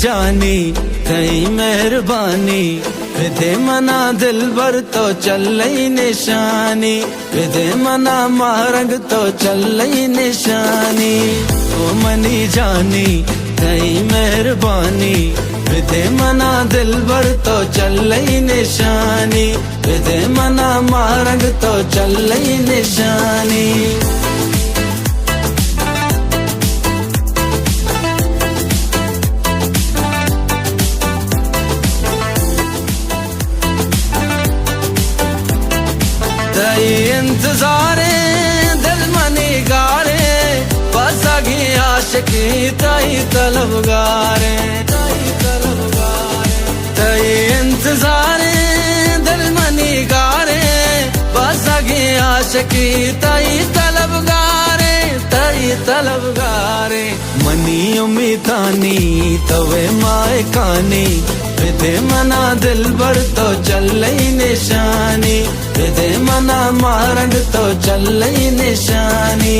जानी कई मेहरबानी विधे मना दिल भर तो चलई निशानी विधे मना मारंग तो चलई निशानी ओ मनी जानी कई मेहरबानी विधे मना दिल भर तो चलई निशानी विधे मना मारंग तो चलई निशानी तई इंतजारे दिल मनी गारे बस आगी आशिकी तई तलबगारे तई इंतजारे दिल मनी गारे बस आगी आशिकी तई तलबगारे मनी उम्मीदानी तवे माए कानी विधे मना दिल भर तो चलई निशानी विधे मना मारंग तो चलई निशानी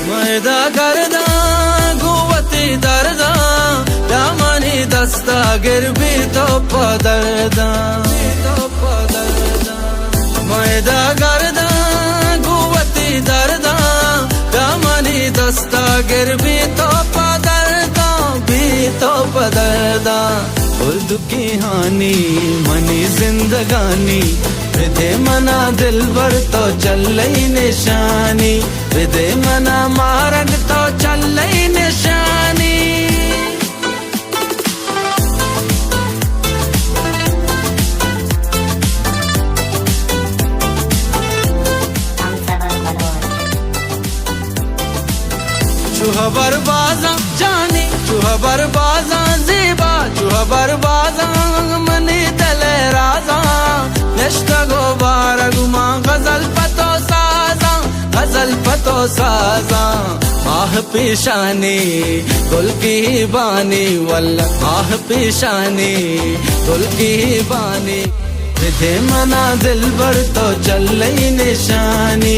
मैदा करदा गुवती दर्दा दामनी दस्ता गिरबी तो पदरदा मैदा करदा गुवती दर्दा दामनी दस्ता गिरबी तो पदरदा उर्दू की हानि मनी जिंदगानी विधे मना दिल भर तो चलई निशानी विधे मना मारंग तो चलई निशानी चूहबर बाजा जानी चूहबर बाजा ज़ेबा चूहबर बाजा मनी तले राजा नश्ता गोबार गुमा गजल पतो साजा माह पेशानी गुल की बानी वल्ला माह पेशानी गुल की बानी विधे मना दिल भर तो चलई निशानी।